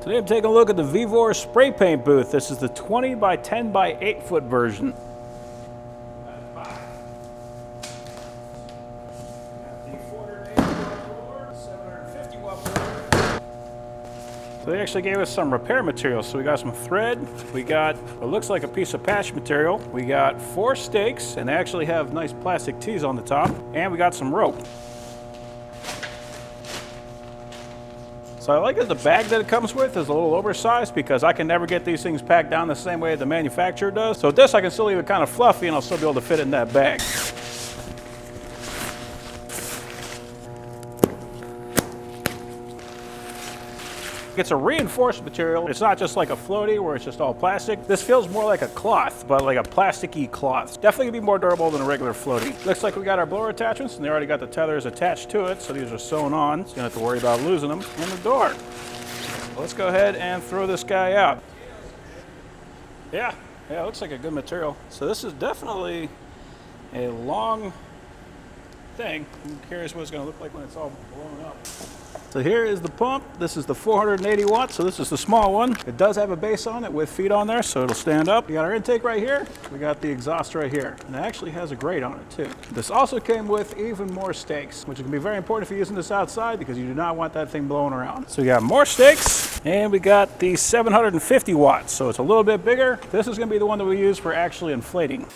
Today I'm taking a look at the VEVOR spray paint booth. This is the 20 by 10 by 8 foot version. So they actually gave us some repair materials. So we got some thread, we got what looks like a piece of patch material, we got 4 stakes, and they actually have nice plastic tees on the top, and we got some rope. So I like that the bag that it comes with is a little oversized because I can never get these things packed down the same way the manufacturer does. So with this I can still leave it kind of fluffy and I'll still be able to fit it in that bag. It's a reinforced material. It's not just like a floaty where it's just all plastic. This feels more like a cloth, but like a plasticky cloth. Definitely gonna be more durable than a regular floaty. Looks like we got our blower attachments and they already got the tethers attached to it, so these are sewn on. So you don't have to worry about losing them in the door. Let's go ahead and throw this guy out. Yeah, it looks like a good material. So this is definitely a long thing. I'm curious what it's gonna look like when it's all blown up. So here is the pump. This is the 480 watts, so this is the small one. It does have a base on it with feet on there, so it'll stand up. We got our intake right here. We got the exhaust right here. And it actually has a grate on it too. This also came with even more stakes, which is gonna be very important if you're using this outside because you do not want that thing blowing around. So we got more stakes, and we got the 750 watts, so it's a little bit bigger. This is gonna be the one that we use for actually inflating.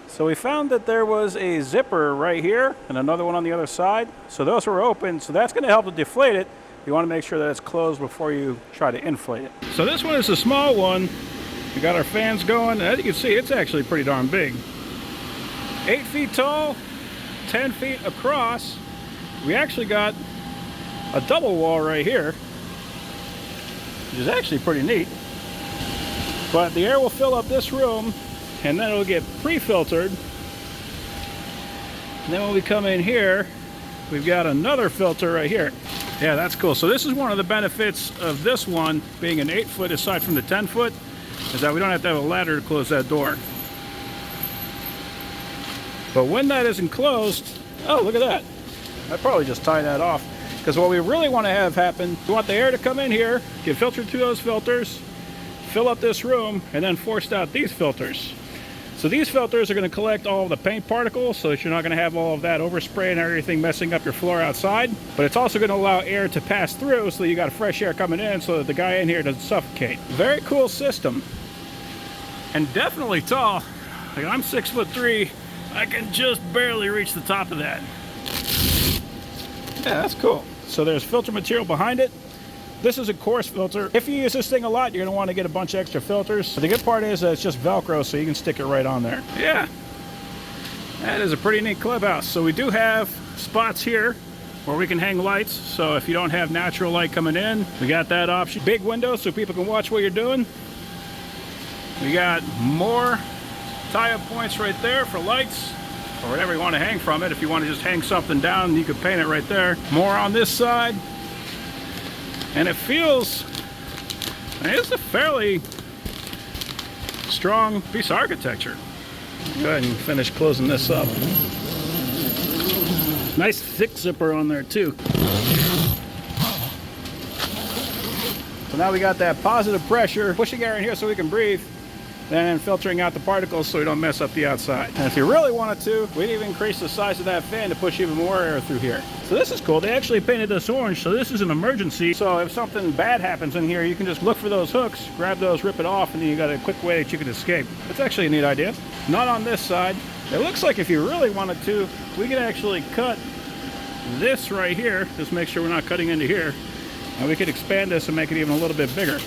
So we found that there was a zipper right here and another one on the other side. So those were open, so that's going to help to deflate it. You want to make sure that it's closed before you try to inflate it. So this one is a small one. We got our fans going, and as you can see, it's actually pretty darn big. 8 feet tall, 10 feet across. We actually got a double wall right here, which is actually pretty neat. But the air will fill up this room, and then it'll get pre-filtered. And then when we come in here, we've got another filter right here. Yeah, that's cool. So this is one of the benefits of this one being an 8 foot aside from the 10 foot, is that we don't have to have a ladder to close that door. But when that isn't closed, oh, look at that. I'd probably just tie that off. Because what we really want to have happen, we want the air to come in here, get filtered through those filters, fill up this room, and then force out these filters. So these filters are going to collect all of the paint particles so that you're not going to have all of that overspray and everything messing up your floor outside. But it's also going to allow air to pass through so that you got fresh air coming in so that the guy in here doesn't suffocate. Very cool system. And definitely tall. Like, I'm 6'3". I can just barely reach the top of that. Yeah, that's cool. So there's filter material behind it. This is a coarse filter. If you use this thing a lot, you're going to want to get a bunch of extra filters. But the good part is that it's just Velcro, so you can stick it right on there. Yeah, that is a pretty neat clubhouse. So we do have spots here where we can hang lights. So if you don't have natural light coming in, we got that option. Big window so people can watch what you're doing. We got more tie-up points right there for lights, or whatever you want to hang from it. If you want to just hang something down, you could paint it right there. More on this side. And it feels, it's a fairly strong piece of architecture. Go ahead and finish closing this up. Nice thick zipper on there too. So now we got that positive pressure pushing air in here so we can breathe, and filtering out the particles so we don't mess up the outside. And if you really wanted to, we'd even increase the size of that fan to push even more air through here. So this is cool. They actually painted this orange, so this is an emergency. So if something bad happens in here, you can just look for those hooks, grab those, rip it off, and then you got a quick way that you can escape. That's actually a neat idea. Not on this side. It looks like if you really wanted to, we could actually cut this right here. Just make sure we're not cutting into here. And we could expand this and make it even a little bit bigger.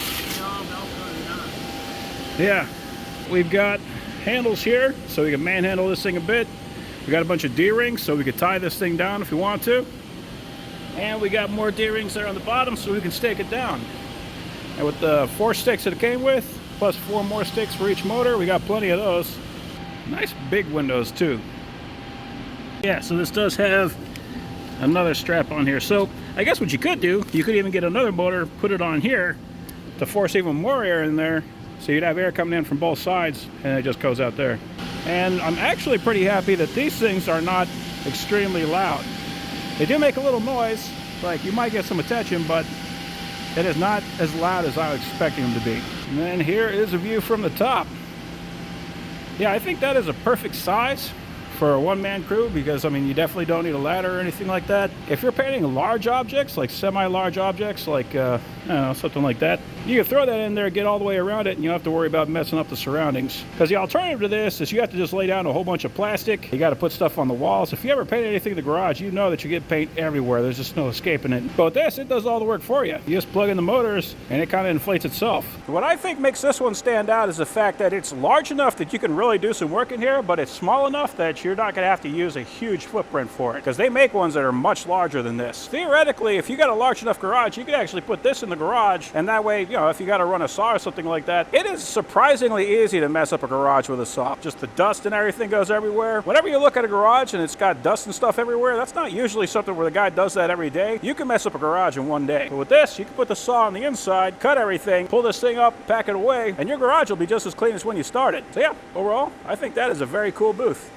Yeah. We've got handles here, so we can manhandle this thing a bit. We got a bunch of D-rings, so we could tie this thing down if we want to. And we got more D-rings there on the bottom, so we can stake it down. And with the 4 sticks that it came with, plus 4 more sticks for each motor, we got plenty of those. Nice big windows too. Yeah, so this does have another strap on here. So I guess what you could do, you could even get another motor, put it on here to force even more air in there. So you'd have air coming in from both sides, and it just goes out there. And I'm actually pretty happy that these things are not extremely loud. They do make a little noise, like you might get some attention, but it is not as loud as I was expecting them to be. And then here is a view from the top. Yeah, I think that is a perfect size for a one-man crew, because I mean, you definitely don't need a ladder or anything like that. If you're painting large objects, like semi-large objects, like I don't know, something like that, you can throw that in there, get all the way around it, and you don't have to worry about messing up the surroundings. Because the alternative to this is you have to just lay down a whole bunch of plastic. You got to put stuff on the walls. If you ever paint anything in the garage, you know that you get paint everywhere. There's just no escaping it. But with this, it does all the work for you. You just plug in the motors, and it kind of inflates itself. What I think makes this one stand out is the fact that it's large enough that you can really do some work in here, but it's small enough that you're not going to have to use a huge footprint for it, because they make ones that are much larger than this. Theoretically, if you got a large enough garage, you could actually put this in the garage, and that way, you know, if you got to run a saw or something like that, it is surprisingly easy to mess up a garage with a saw. Just the dust and everything goes everywhere. Whenever you look at a garage and it's got dust and stuff everywhere, that's not usually something where the guy does that every day. You can mess up a garage in one day. But with this, you can put the saw on the inside, cut everything, pull this thing up, pack it away, and your garage will be just as clean as when you started. So yeah, overall, I think that is a very cool booth.